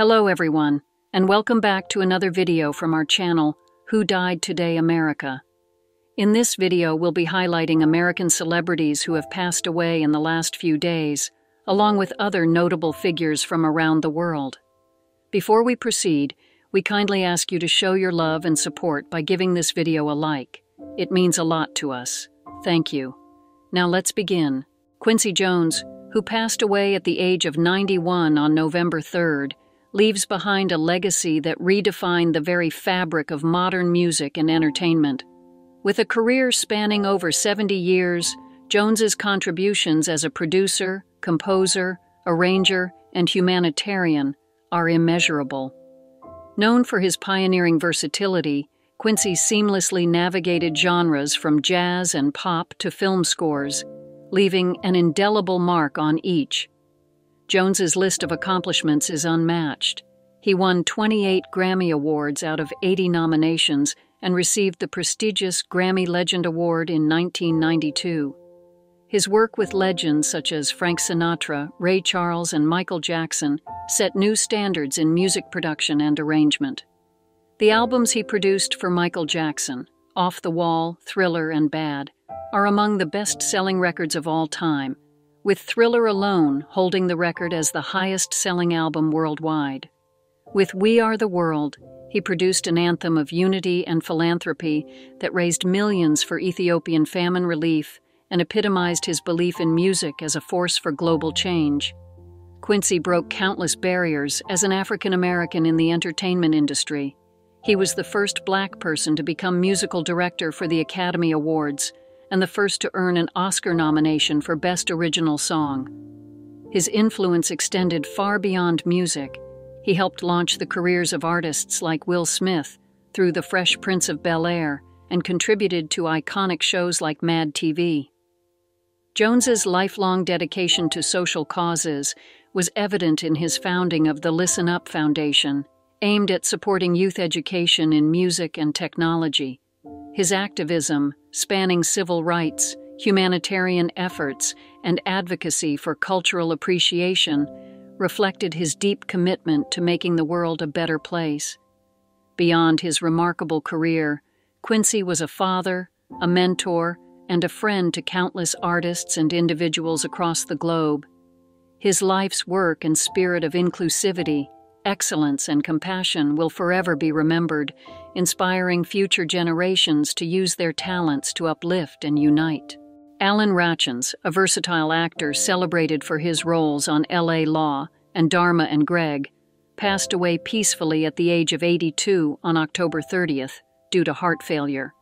Hello everyone, and welcome back to another video from our channel, Who Died Today America. In this video, we'll be highlighting American celebrities who have passed away in the last few days, along with other notable figures from around the world. Before we proceed, we kindly ask you to show your love and support by giving this video a like. It means a lot to us. Thank you. Now let's begin. Quincy Jones, who passed away at the age of 91 on November 3rd, leaves behind a legacy that redefined the very fabric of modern music and entertainment. With a career spanning over 70 years, Jones's contributions as a producer, composer, arranger, and humanitarian are immeasurable. Known for his pioneering versatility, Quincy seamlessly navigated genres from jazz and pop to film scores, leaving an indelible mark on each. Jones's list of accomplishments is unmatched. He won 28 Grammy Awards out of 80 nominations and received the prestigious Grammy Legend Award in 1992. His work with legends such as Frank Sinatra, Ray Charles, and Michael Jackson set new standards in music production and arrangement. The albums he produced for Michael Jackson, Off the Wall, Thriller, and Bad, are among the best-selling records of all time, with Thriller alone holding the record as the highest-selling album worldwide. With We Are the World, he produced an anthem of unity and philanthropy that raised millions for Ethiopian famine relief and epitomized his belief in music as a force for global change. Quincy broke countless barriers as an African American in the entertainment industry. He was the first Black person to become musical director for the Academy Awards, and the first to earn an Oscar nomination for Best Original Song. His influence extended far beyond music. He helped launch the careers of artists like Will Smith through The Fresh Prince of Bel-Air and contributed to iconic shows like Mad TV. Jones's lifelong dedication to social causes was evident in his founding of the Listen Up Foundation, aimed at supporting youth education in music and technology. His activism, spanning civil rights, humanitarian efforts, and advocacy for cultural appreciation, reflected his deep commitment to making the world a better place. Beyond his remarkable career, Quincy was a father, a mentor, and a friend to countless artists and individuals across the globe. His life's work and spirit of inclusivity, excellence, and compassion will forever be remembered, inspiring future generations to use their talents to uplift and unite. Alan Rachins, a versatile actor celebrated for his roles on L.A. Law and Dharma and Greg, passed away peacefully at the age of 82 on October 30th due to heart failure.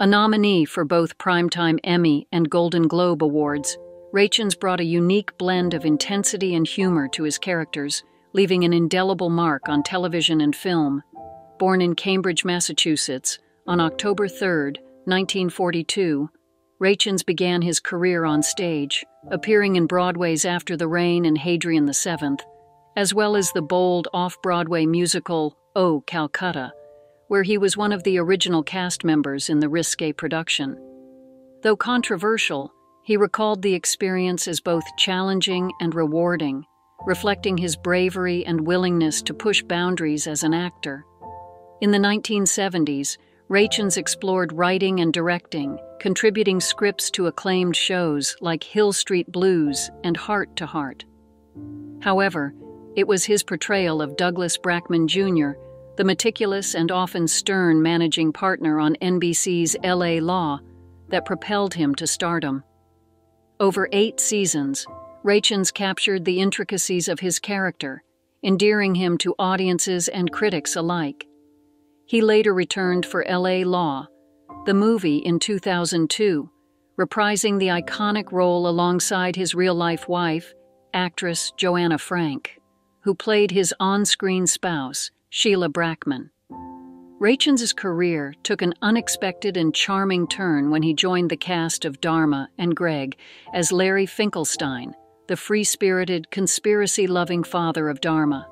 A nominee for both Primetime Emmy and Golden Globe Awards, Rachins brought a unique blend of intensity and humor to his characters, leaving an indelible mark on television and film. Born in Cambridge, Massachusetts, on October 3, 1942, Rachins began his career on stage, appearing in Broadway's After the Rain and Hadrian VII, as well as the bold off-Broadway musical Oh, Calcutta, where he was one of the original cast members in the risque production. Though controversial, he recalled the experience as both challenging and rewarding, reflecting his bravery and willingness to push boundaries as an actor. In the 1970s, Rachins explored writing and directing, contributing scripts to acclaimed shows like Hill Street Blues and Heart to Heart. However, it was his portrayal of Douglas Brackman Jr., the meticulous and often stern managing partner on NBC's L.A. Law, that propelled him to stardom. Over 8 seasons, Rachins captured the intricacies of his character, endearing him to audiences and critics alike. He later returned for L.A. Law, the movie, in 2002, reprising the iconic role alongside his real-life wife, actress Joanna Frank, who played his on-screen spouse, Sheila Brackman. Rachins's career took an unexpected and charming turn when he joined the cast of Dharma and Greg as Larry Finkelstein, the free-spirited, conspiracy-loving father of Dharma.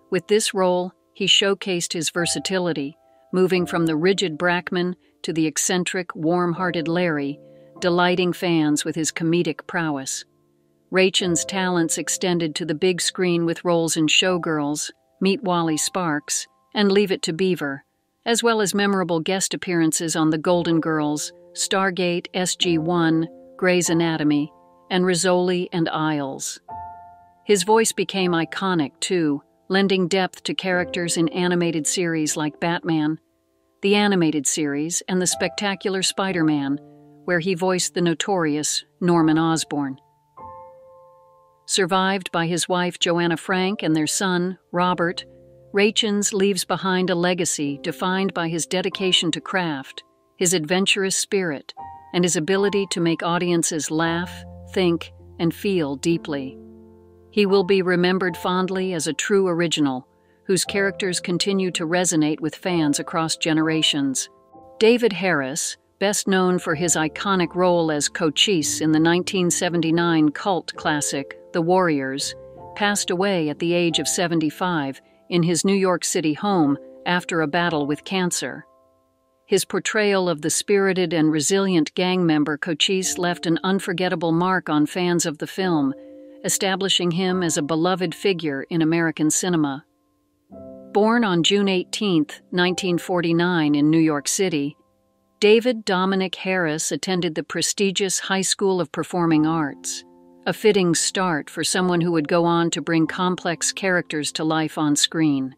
With this role, he showcased his versatility, moving from the rigid Brackman to the eccentric, warm-hearted Larry, delighting fans with his comedic prowess. Rachins' talents extended to the big screen with roles in Showgirls, Meet Wally Sparks, and Leave It to Beaver, as well as memorable guest appearances on The Golden Girls, Stargate SG-1, Grey's Anatomy, and Rizzoli and Isles. His voice became iconic, too, lending depth to characters in animated series like Batman, the animated series, and The Spectacular Spider-Man, where he voiced the notorious Norman Osborn. Survived by his wife Joanna Frank and their son, Robert, Rachins leaves behind a legacy defined by his dedication to craft, his adventurous spirit, and his ability to make audiences laugh, think, and feel deeply. He will be remembered fondly as a true original, whose characters continue to resonate with fans across generations. David Harris, best known for his iconic role as Cochise in the 1979 cult classic, The Warriors, passed away at the age of 75 in his New York City home after a battle with cancer. His portrayal of the spirited and resilient gang member Cochise left an unforgettable mark on fans of the film, establishing him as a beloved figure in American cinema. Born on June 18, 1949 in New York City, David Dominic Harris attended the prestigious High School of Performing Arts, a fitting start for someone who would go on to bring complex characters to life on screen.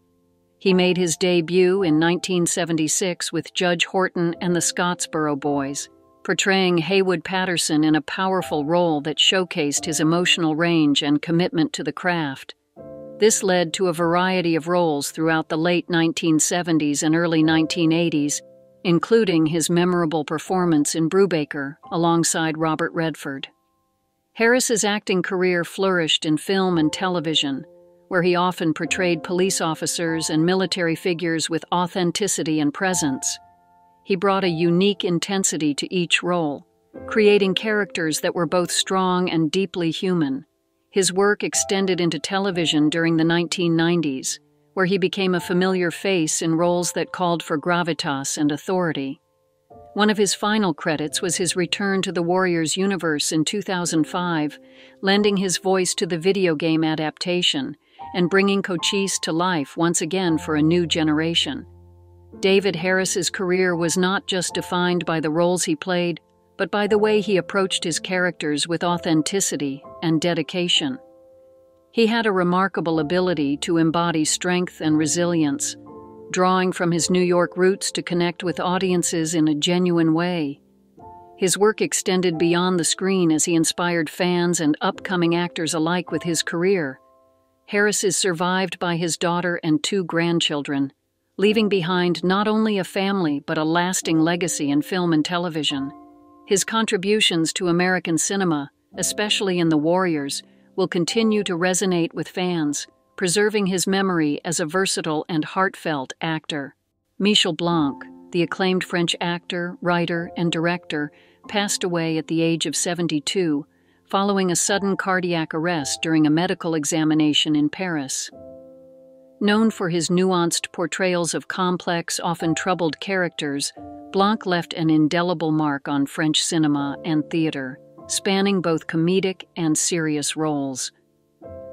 He made his debut in 1976 with Judge Horton and the Scottsboro Boys, portraying Haywood Patterson in a powerful role that showcased his emotional range and commitment to the craft. This led to a variety of roles throughout the late 1970s and early 1980s, including his memorable performance in Brubaker alongside Robert Redford. Harris's acting career flourished in film and television, where he often portrayed police officers and military figures with authenticity and presence. He brought a unique intensity to each role, creating characters that were both strong and deeply human. His work extended into television during the 1990s, where he became a familiar face in roles that called for gravitas and authority. One of his final credits was his return to the Warriors universe in 2005, lending his voice to the video game adaptation and bringing Cochise to life once again for a new generation. David Harris's career was not just defined by the roles he played, but by the way he approached his characters with authenticity and dedication. He had a remarkable ability to embody strength and resilience, drawing from his New York roots to connect with audiences in a genuine way. His work extended beyond the screen as he inspired fans and upcoming actors alike with his career. Harris is survived by his daughter and 2 grandchildren, leaving behind not only a family but a lasting legacy in film and television. His contributions to American cinema, especially in The Warriors, will continue to resonate with fans, preserving his memory as a versatile and heartfelt actor. Michel Blanc, the acclaimed French actor, writer, and director, passed away at the age of 72, following a sudden cardiac arrest during a medical examination in Paris. Known for his nuanced portrayals of complex, often troubled characters, Blanc left an indelible mark on French cinema and theater, spanning both comedic and serious roles.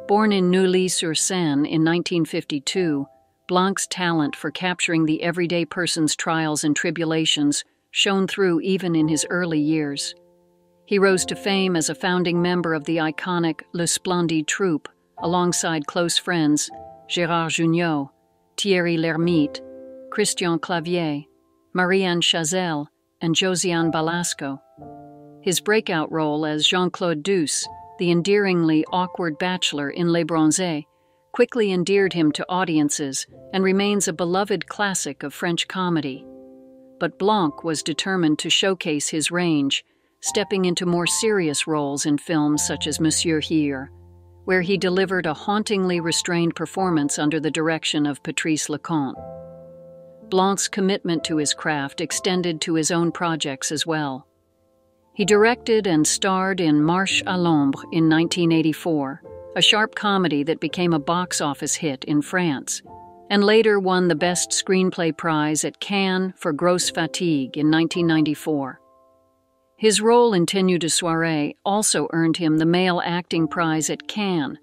Born in Neuilly-sur-Seine in 1952, Blanc's talent for capturing the everyday person's trials and tribulations shone through even in his early years. He rose to fame as a founding member of the iconic Le Splendide troupe, alongside close friends Gérard Jugnot, Thierry Lhermitte, Christian Clavier, Marianne Chazelle, and Josiane Balasco. His breakout role as Jean-Claude Duss, the endearingly awkward bachelor in Les Bronzés, quickly endeared him to audiences and remains a beloved classic of French comedy. But Blanc was determined to showcase his range, stepping into more serious roles in films such as Monsieur Here, where he delivered a hauntingly restrained performance under the direction of Patrice Leconte. Blanc's commitment to his craft extended to his own projects as well. He directed and starred in Marche à l'Ombre in 1984, a sharp comedy that became a box office hit in France, and later won the Best Screenplay prize at Cannes for Grosse Fatigue in 1994. His role in Tenue de Soirée also earned him the Male Acting Prize at Cannes,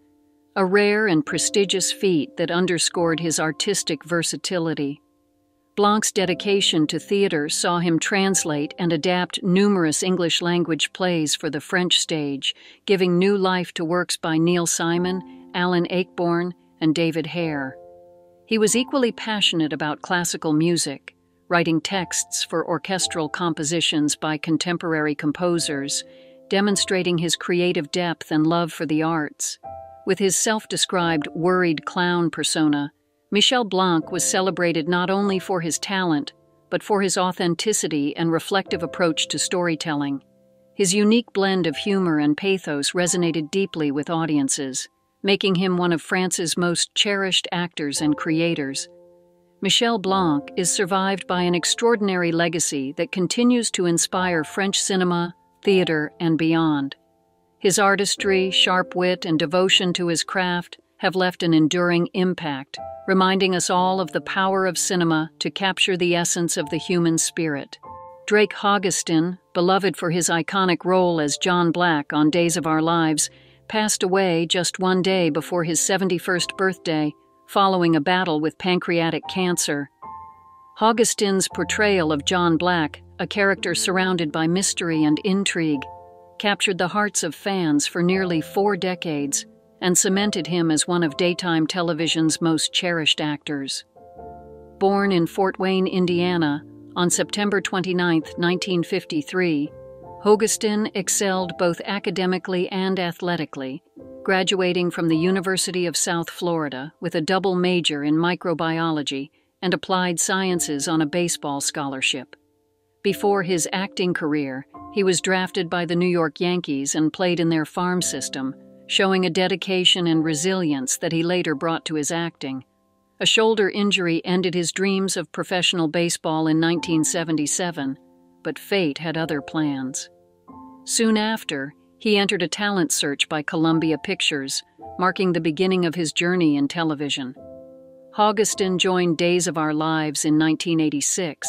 a rare and prestigious feat that underscored his artistic versatility. Blanc's dedication to theater saw him translate and adapt numerous English-language plays for the French stage, giving new life to works by Neil Simon, Alan Ayckbourn, and David Hare. He was equally passionate about classical music, writing texts for orchestral compositions by contemporary composers, demonstrating his creative depth and love for the arts. With his self-described worried clown persona, Michel Blanc was celebrated not only for his talent, but for his authenticity and reflective approach to storytelling. His unique blend of humor and pathos resonated deeply with audiences, making him one of France's most cherished actors and creators. Michel Blanc is survived by an extraordinary legacy that continues to inspire French cinema, theater, and beyond. His artistry, sharp wit, and devotion to his craft have left an enduring impact, reminding us all of the power of cinema to capture the essence of the human spirit. Drake Hogestyn, beloved for his iconic role as John Black on Days of Our Lives, passed away just one day before his 71st birthday, following a battle with pancreatic cancer. Hogestyn's portrayal of John Black, a character surrounded by mystery and intrigue, captured the hearts of fans for nearly 4 decades and cemented him as one of daytime television's most cherished actors. Born in Fort Wayne, Indiana, on September 29, 1953, Hogestyn excelled both academically and athletically, graduating from the University of South Florida with a double major in microbiology and applied sciences on a baseball scholarship. Before his acting career, he was drafted by the New York Yankees and played in their farm system, showing a dedication and resilience that he later brought to his acting. A shoulder injury ended his dreams of professional baseball in 1977, but fate had other plans. Soon after, he entered a talent search by Columbia Pictures, marking the beginning of his journey in television. Hogestyn joined Days of Our Lives in 1986,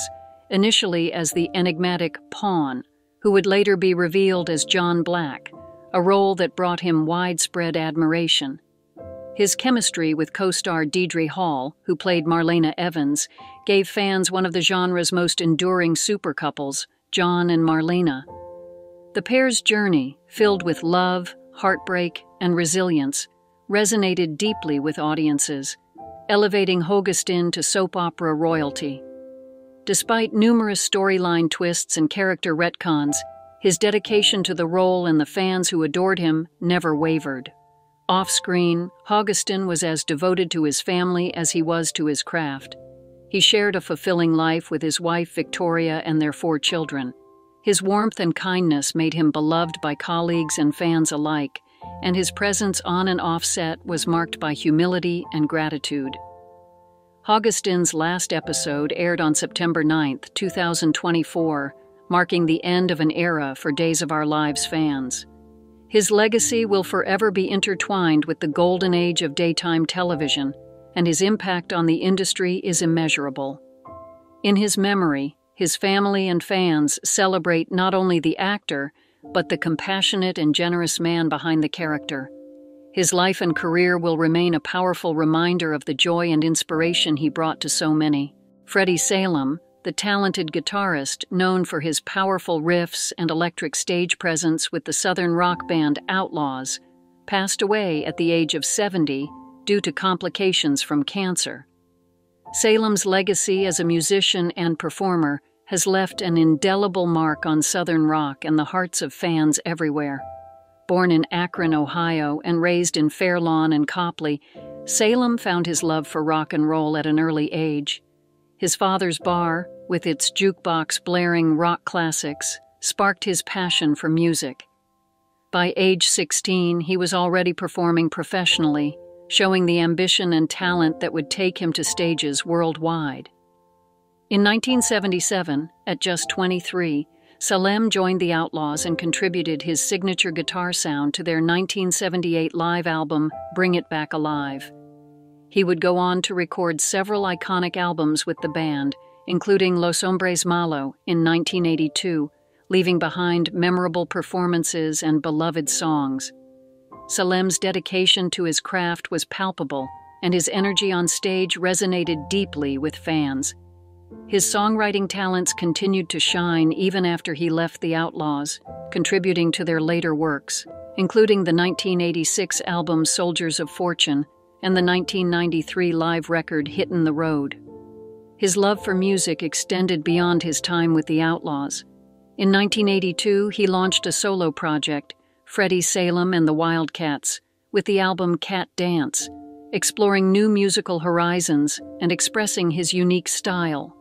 initially as the enigmatic Pawn, who would later be revealed as John Black, a role that brought him widespread admiration. His chemistry with co-star Deidre Hall, who played Marlena Evans, gave fans one of the genre's most enduring super couples, John and Marlena. The pair's journey, filled with love, heartbreak, and resilience, resonated deeply with audiences, elevating Hogestyn to soap opera royalty. Despite numerous storyline twists and character retcons, his dedication to the role and the fans who adored him never wavered. Off-screen, Hogestyn was as devoted to his family as he was to his craft. He shared a fulfilling life with his wife Victoria and their 4 children. His warmth and kindness made him beloved by colleagues and fans alike, and his presence on and off set was marked by humility and gratitude. Hogestyn's last episode aired on September 9, 2024, marking the end of an era for Days of Our Lives fans. His legacy will forever be intertwined with the golden age of daytime television, and his impact on the industry is immeasurable. In his memory, his family and fans celebrate not only the actor, but the compassionate and generous man behind the character. His life and career will remain a powerful reminder of the joy and inspiration he brought to so many. Freddy Salem, the talented guitarist known for his powerful riffs and electric stage presence with the southern rock band Outlaws, passed away at the age of 70 due to complications from cancer. Salem's legacy as a musician and performer has left an indelible mark on southern rock and the hearts of fans everywhere. Born in Akron, Ohio, and raised in Fair Lawn and Copley, Salem found his love for rock and roll at an early age. His father's bar, with its jukebox blaring rock classics, sparked his passion for music. By age 16, he was already performing professionally, showing the ambition and talent that would take him to stages worldwide. In 1977, at just 23, Salem joined the Outlaws and contributed his signature guitar sound to their 1978 live album, Bring It Back Alive. He would go on to record several iconic albums with the band, including Los Hombres Malo in 1982, leaving behind memorable performances and beloved songs. Salem's dedication to his craft was palpable, and his energy on stage resonated deeply with fans. His songwriting talents continued to shine even after he left the Outlaws, contributing to their later works, including the 1986 album Soldiers of Fortune and the 1993 live record Hittin' the Road. His love for music extended beyond his time with the Outlaws. In 1982, he launched a solo project, Freddy Salem and the Wildcats, with the album Cat Dance, exploring new musical horizons and expressing his unique style.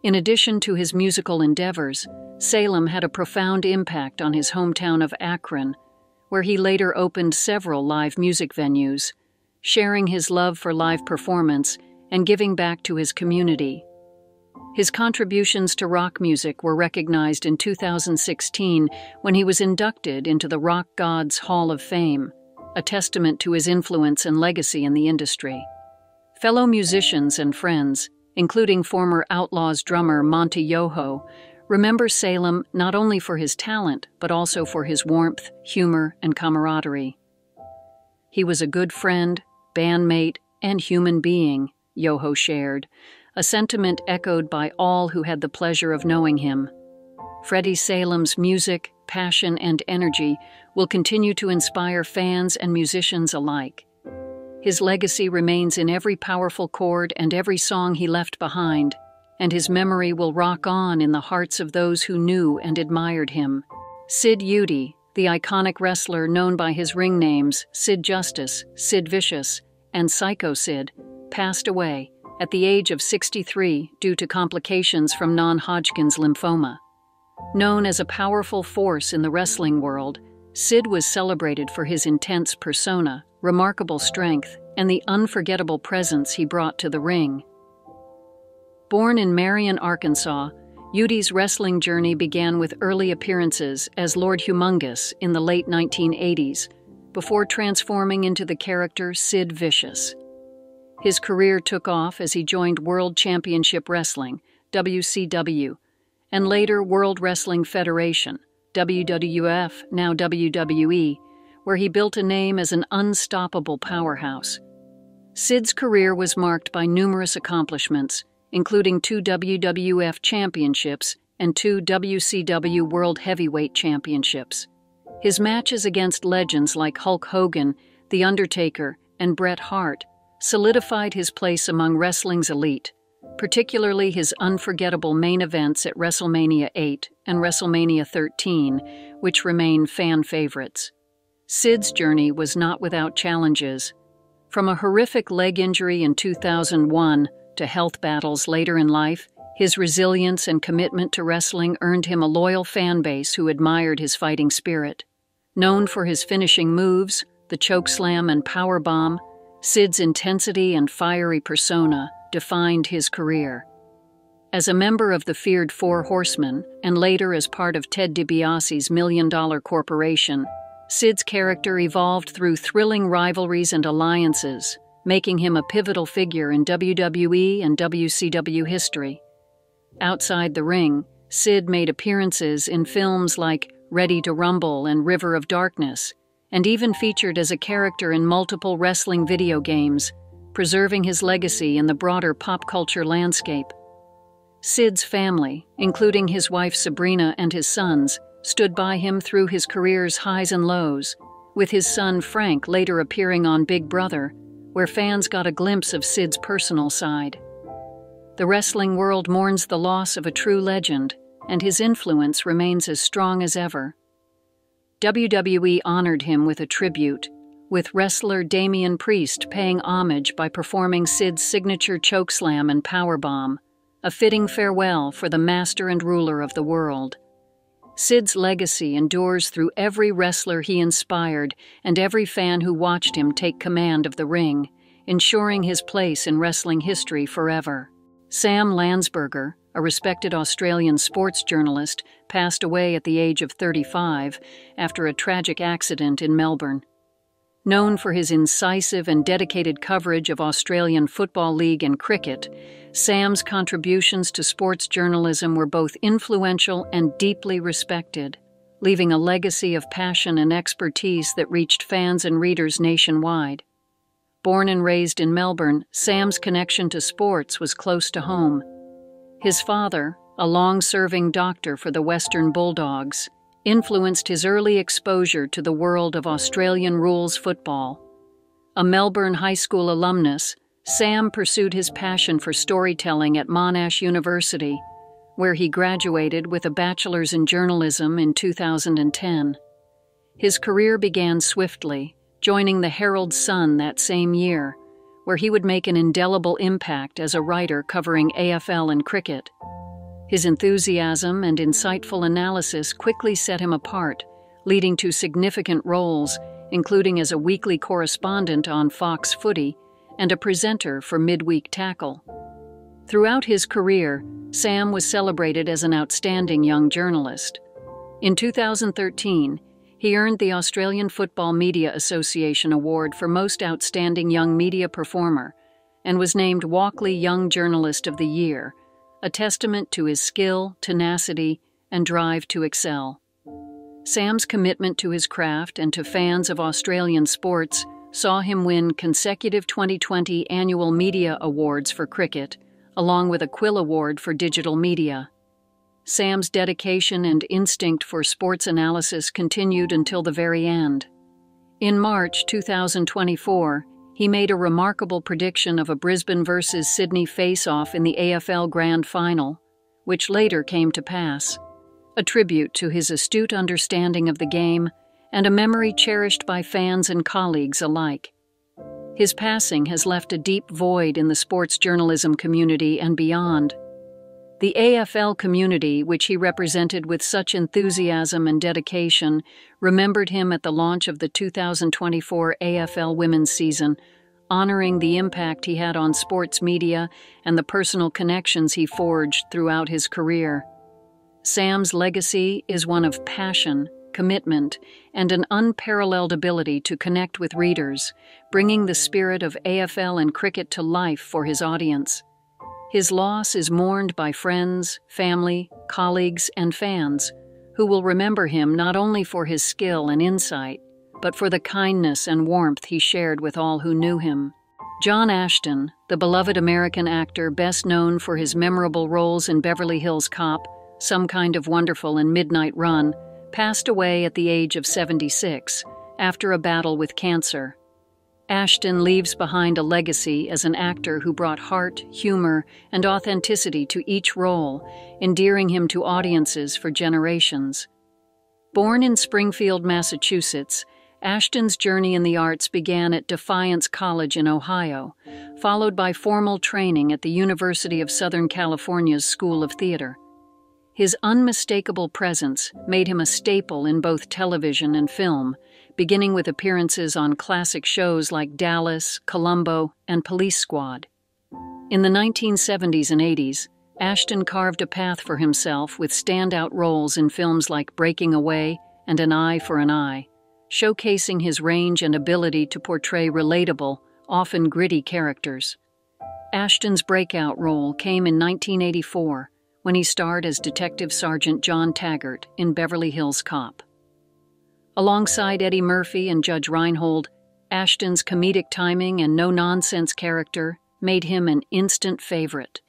In addition to his musical endeavors, Salem had a profound impact on his hometown of Akron, where he later opened several live music venues, sharing his love for live performance and giving back to his community. His contributions to rock music were recognized in 2016 when he was inducted into the Rock Gods Hall of Fame, a testament to his influence and legacy in the industry. Fellow musicians and friends, including former Outlaws drummer Monty Yoho, remember Salem not only for his talent, but also for his warmth, humor, and camaraderie. He was a good friend, bandmate, and human being, Yoho shared, a sentiment echoed by all who had the pleasure of knowing him. Freddy Salem's music, passion, and energy will continue to inspire fans and musicians alike. His legacy remains in every powerful chord and every song he left behind, and his memory will rock on in the hearts of those who knew and admired him. Sid Vicious, the iconic wrestler known by his ring names Sid Justice, Sid Vicious, and Psycho Sid, passed away at the age of 63 due to complications from non-Hodgkin's lymphoma. Known as a powerful force in the wrestling world, Sid was celebrated for his intense persona, remarkable strength, and the unforgettable presence he brought to the ring. Born in Marion, Arkansas, Vicious' wrestling journey began with early appearances as Lord Humongous in the late 1980s, before transforming into the character Sid Vicious. His career took off as he joined World Championship Wrestling, WCW, and later World Wrestling Federation, WWF, now WWE, where he built a name as an unstoppable powerhouse. Sid's career was marked by numerous accomplishments, including 2 WWF championships and 2 WCW World Heavyweight Championships. His matches against legends like Hulk Hogan, The Undertaker, and Bret Hart solidified his place among wrestling's elite, particularly his unforgettable main events at WrestleMania 8 and WrestleMania 13, which remain fan favorites. Sid's journey was not without challenges. From a horrific leg injury in 2001 to health battles later in life, his resilience and commitment to wrestling earned him a loyal fan base who admired his fighting spirit. Known for his finishing moves, the chokeslam and powerbomb, Sid's intensity and fiery persona defined his career. As a member of the feared Four Horsemen, and later as part of Ted DiBiase's $1 Million Corporation, Sid's character evolved through thrilling rivalries and alliances, making him a pivotal figure in WWE and WCW history. Outside the ring, Sid made appearances in films like Ready to Rumble and River of Darkness, and even featured as a character in multiple wrestling video games, preserving his legacy in the broader pop culture landscape. Sid's family, including his wife Sabrina and his sons, stood by him through his career's highs and lows, with his son Frank later appearing on Big Brother, where fans got a glimpse of Sid's personal side. The wrestling world mourns the loss of a true legend, and his influence remains as strong as ever. WWE honored him with a tribute, with wrestler Damian Priest paying homage by performing Sid's signature chokeslam and powerbomb, a fitting farewell for the master and ruler of the world. Sid's legacy endures through every wrestler he inspired and every fan who watched him take command of the ring, ensuring his place in wrestling history forever. Sam Lansberger, a respected Australian sports journalist, passed away at the age of 35 after a tragic accident in Melbourne. Known for his incisive and dedicated coverage of Australian Football League and cricket, Sam's contributions to sports journalism were both influential and deeply respected. leaving a legacy of passion and expertise that reached fans and readers nationwide. Born and raised in Melbourne, Sam's connection to sports was close to home. His father, a long-serving doctor for the Western Bulldogs, influenced his early exposure to the world of Australian rules football. A Melbourne high school alumnus, Sam pursued his passion for storytelling at Monash University, where he graduated with a bachelor's in journalism in 2010. His career began swiftly, joining the Herald-Sun that same year, where he would make an indelible impact as a writer covering AFL and cricket. His enthusiasm and insightful analysis quickly set him apart, leading to significant roles, including as a weekly correspondent on Fox Footy and a presenter for Midweek Tackle. Throughout his career, Sam was celebrated as an outstanding young journalist. In 2013, he earned the Australian Football Media Association Award for Most Outstanding Young Media Performer and was named Walkley Young Journalist of the Year, a testament to his skill, tenacity, and drive to excel. Sam's commitment to his craft and to fans of Australian sports saw him win consecutive 2020 annual media awards for cricket, along with a Quill Award for digital media. Sam's dedication and instinct for sports analysis continued until the very end. In March 2024, he made a remarkable prediction of a Brisbane versus Sydney face-off in the AFL Grand Final, which later came to pass, a tribute to his astute understanding of the game and a memory cherished by fans and colleagues alike. His passing has left a deep void in the sports journalism community and beyond. The AFL community, which he represented with such enthusiasm and dedication, remembered him at the launch of the 2024 AFL women's season, honoring the impact he had on sports media and the personal connections he forged throughout his career. Sam's legacy is one of passion, commitment, and an unparalleled ability to connect with readers, bringing the spirit of AFL and cricket to life for his audience. His loss is mourned by friends, family, colleagues, and fans, who will remember him not only for his skill and insight, but for the kindness and warmth he shared with all who knew him. John Ashton, the beloved American actor best known for his memorable roles in Beverly Hills Cop, Some Kind of Wonderful, and Midnight Run, passed away at the age of 76 after a battle with cancer. Ashton leaves behind a legacy as an actor who brought heart, humor, and authenticity to each role, endearing him to audiences for generations. Born in Springfield, Massachusetts, Ashton's journey in the arts began at Defiance College in Ohio, followed by formal training at the University of Southern California's School of Theater. His unmistakable presence made him a staple in both television and film, beginning with appearances on classic shows like Dallas, Columbo, and Police Squad. In the 1970s and 80s, Ashton carved a path for himself with standout roles in films like Breaking Away and An Eye for an Eye, showcasing his range and ability to portray relatable, often gritty characters. Ashton's breakout role came in 1984, when he starred as Detective Sergeant John Taggart in Beverly Hills Cop. Alongside Eddie Murphy and Judge Reinhold, Ashton's comedic timing and no-nonsense character made him an instant favorite.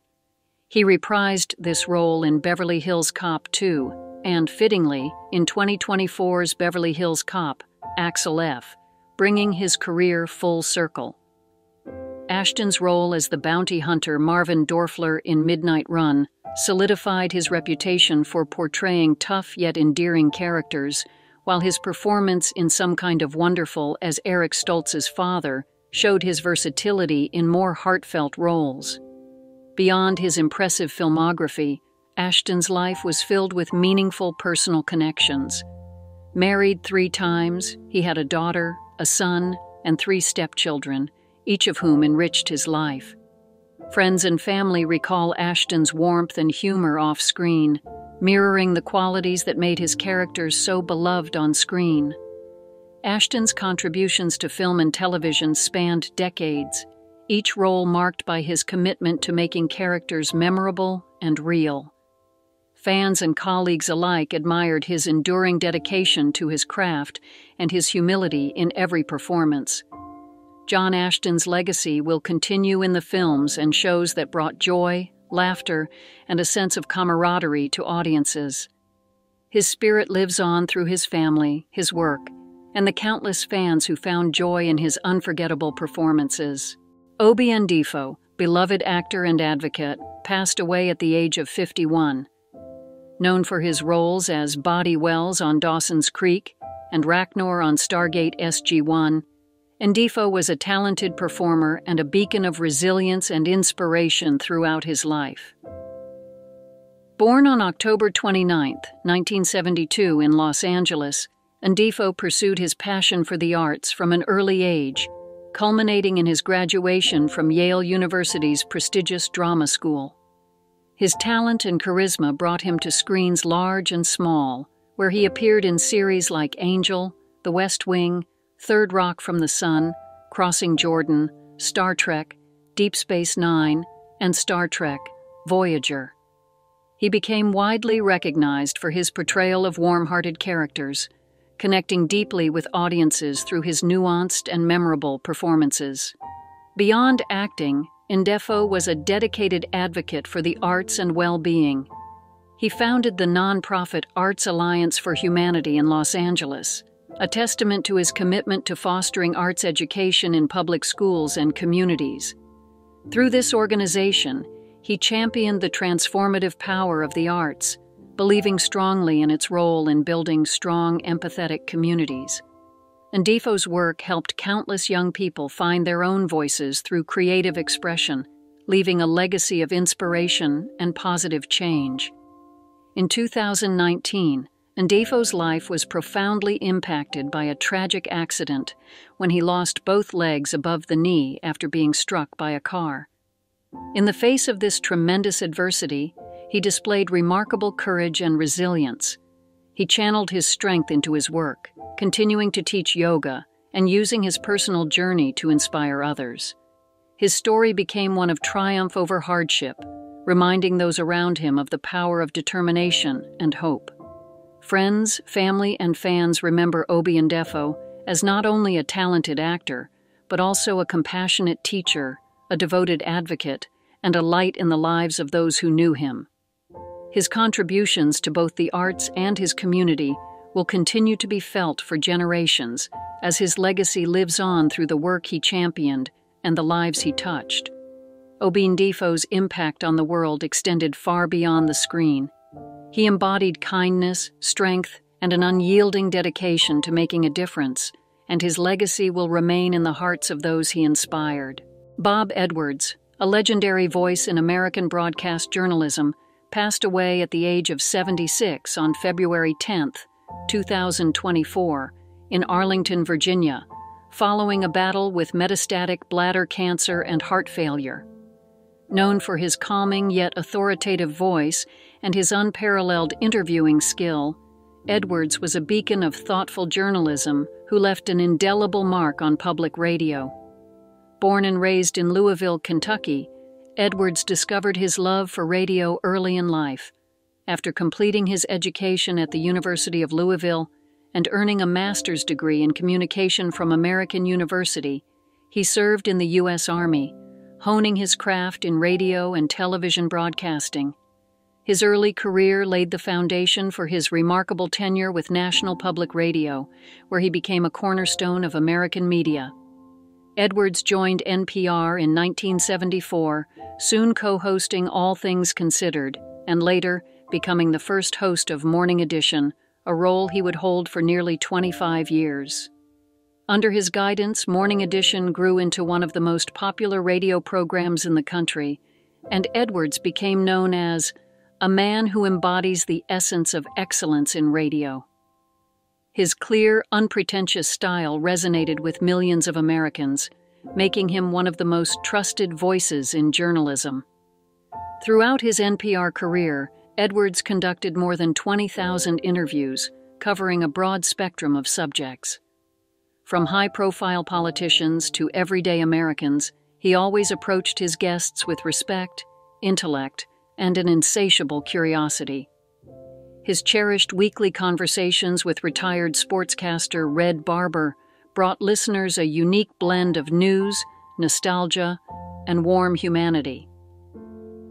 He reprised this role in Beverly Hills Cop 2 and, fittingly, in 2024's Beverly Hills Cop, Axel F., bringing his career full circle. Ashton's role as the bounty hunter Marvin Dorfler in Midnight Run solidified his reputation for portraying tough yet endearing characters, while his performance in Some Kind of Wonderful as Eric Stoltz's father showed his versatility in more heartfelt roles. Beyond his impressive filmography, Ashton's life was filled with meaningful personal connections. Married 3 times, he had a daughter, a son, and 3 stepchildren, each of whom enriched his life. Friends and family recall Ashton's warmth and humor off-screen, mirroring the qualities that made his characters so beloved on screen. Ashton's contributions to film and television spanned decades, each role marked by his commitment to making characters memorable and real. Fans and colleagues alike admired his enduring dedication to his craft and his humility in every performance. John Ashton's legacy will continue in the films and shows that brought joy, laughter, and a sense of camaraderie to audiences. His spirit lives on through his family, his work, and the countless fans who found joy in his unforgettable performances. Obi Duru, beloved actor and advocate, passed away at the age of 51. Known for his roles as Bobby Wells on Dawson's Creek and Rachnor on Stargate SG-1, Duru was a talented performer and a beacon of resilience and inspiration throughout his life. Born on October 29, 1972 in Los Angeles, Duru pursued his passion for the arts from an early age, culminating in his graduation from Yale University's prestigious drama school. His talent and charisma brought him to screens large and small, where he appeared in series like Angel, The West Wing, Third Rock from the Sun, Crossing Jordan, Star Trek, Deep Space Nine, and Star Trek, Voyager. He became widely recognized for his portrayal of warm-hearted characters, connecting deeply with audiences through his nuanced and memorable performances. Beyond acting, Duru was a dedicated advocate for the arts and well-being. He founded the nonprofit Arts Alliance for Humanity in Los Angeles, a testament to his commitment to fostering arts education in public schools and communities. Through this organization, he championed the transformative power of the arts, believing strongly in its role in building strong, empathetic communities. Duru's work helped countless young people find their own voices through creative expression, leaving a legacy of inspiration and positive change. In 2019, Duru's life was profoundly impacted by a tragic accident when he lost both legs above the knee after being struck by a car. In the face of this tremendous adversity, he displayed remarkable courage and resilience. He channeled his strength into his work, continuing to teach yoga and using his personal journey to inspire others. His story became one of triumph over hardship, reminding those around him of the power of determination and hope. Friends, family, and fans remember Obi Duru as not only a talented actor, but also a compassionate teacher, a devoted advocate, and a light in the lives of those who knew him. His contributions to both the arts and his community will continue to be felt for generations as his legacy lives on through the work he championed and the lives he touched. Obi Duru's impact on the world extended far beyond the screen. He embodied kindness, strength, and an unyielding dedication to making a difference, and his legacy will remain in the hearts of those he inspired. Bob Edwards, a legendary voice in American broadcast journalism, passed away at the age of 76 on February 10, 2024, in Arlington, Virginia, following a battle with metastatic bladder cancer and heart failure. Known for his calming yet authoritative voice and his unparalleled interviewing skill, Edwards was a beacon of thoughtful journalism who left an indelible mark on public radio. Born and raised in Louisville, Kentucky, Edwards discovered his love for radio early in life. After completing his education at the University of Louisville and earning a master's degree in communication from American University, he served in the U.S. Army, honing his craft in radio and television broadcasting. His early career laid the foundation for his remarkable tenure with National Public Radio, where he became a cornerstone of American media. Edwards joined NPR in 1974, soon co-hosting All Things Considered, and later becoming the first host of Morning Edition, a role he would hold for nearly 25 years. Under his guidance, Morning Edition grew into one of the most popular radio programs in the country, and Edwards became known as a man who embodies the essence of excellence in radio. His clear, unpretentious style resonated with millions of Americans, making him one of the most trusted voices in journalism. Throughout his NPR career, Edwards conducted more than 20,000 interviews, covering a broad spectrum of subjects. From high-profile politicians to everyday Americans, he always approached his guests with respect, intellect, and an insatiable curiosity. His cherished weekly conversations with retired sportscaster Red Barber brought listeners a unique blend of news, nostalgia, and warm humanity.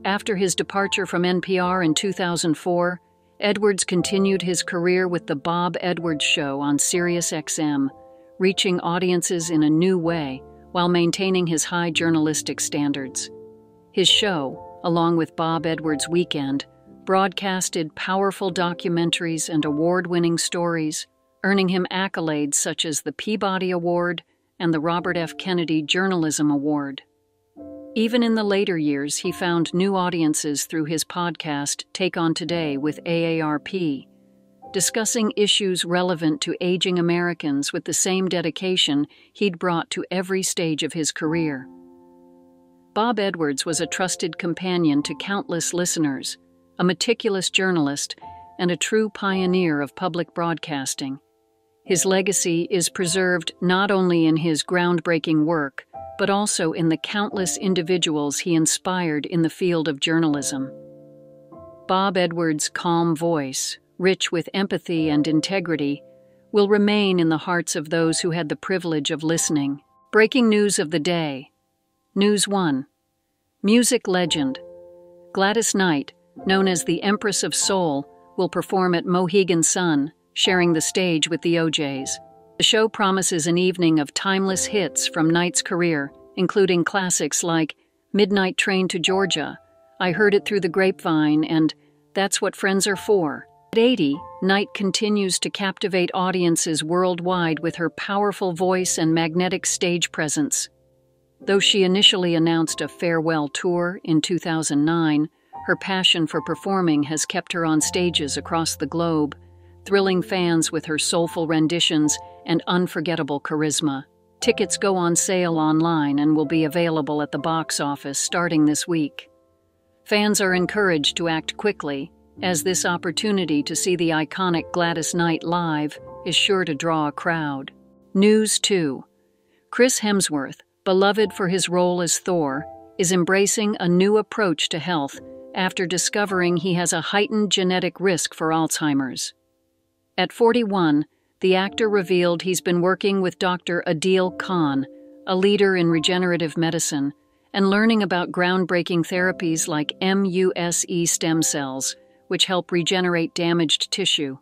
After his departure from NPR in 2004, Edwards continued his career with The Bob Edwards Show on SiriusXM, reaching audiences in a new way while maintaining his high journalistic standards. His show, along with Bob Edwards' Weekend, broadcasted powerful documentaries and award-winning stories, earning him accolades such as the Peabody Award and the Robert F. Kennedy Journalism Award. Even in the later years, he found new audiences through his podcast Take On Today with AARP, discussing issues relevant to aging Americans with the same dedication he'd brought to every stage of his career. Bob Edwards was a trusted companion to countless listeners, a meticulous journalist, and a true pioneer of public broadcasting. His legacy is preserved not only in his groundbreaking work, but also in the countless individuals he inspired in the field of journalism. Bob Edwards' calm voice, rich with empathy and integrity, will remain in the hearts of those who had the privilege of listening. Breaking news of the day. News 1. Music legend Gladys Knight, known as the Empress of Soul, will perform at Mohegan Sun, sharing the stage with the O'Jays. The show promises an evening of timeless hits from Knight's career, including classics like Midnight Train to Georgia, I Heard It Through the Grapevine, and That's What Friends Are For. At 80, Knight continues to captivate audiences worldwide with her powerful voice and magnetic stage presence. Though she initially announced a farewell tour in 2009, her passion for performing has kept her on stages across the globe, thrilling fans with her soulful renditions and unforgettable charisma. Tickets go on sale online and will be available at the box office starting this week. Fans are encouraged to act quickly, as this opportunity to see the iconic Gladys Knight live is sure to draw a crowd. News 2. Chris Hemsworth, beloved for his role as Thor, is embracing a new approach to health after discovering he has a heightened genetic risk for Alzheimer's. At 41, the actor revealed he's been working with Dr. Adil Khan, a leader in regenerative medicine, and learning about groundbreaking therapies like MUSE stem cells, which help regenerate damaged tissue.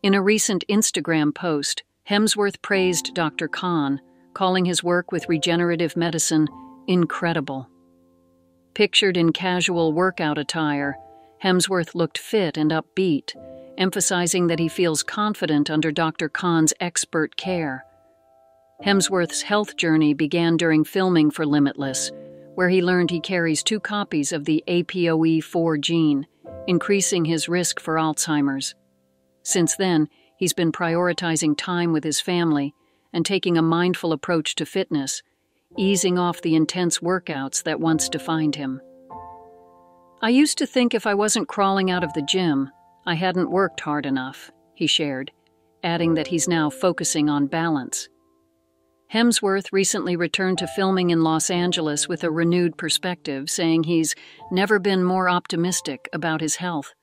In a recent Instagram post, Hemsworth praised Dr. Khan, calling his work with regenerative medicine incredible. Pictured in casual workout attire, Hemsworth looked fit and upbeat, emphasizing that he feels confident under Dr. Khan's expert care. Hemsworth's health journey began during filming for Limitless, where he learned he carries 2 copies of the APOE4 gene, increasing his risk for Alzheimer's. Since then, he's been prioritizing time with his family and taking a mindful approach to fitness, easing off the intense workouts that once defined him. I used to think if I wasn't crawling out of the gym, I hadn't worked hard enough, he shared, adding that he's now focusing on balance. Hemsworth recently returned to filming in Los Angeles with a renewed perspective, saying he's never been more optimistic about his health.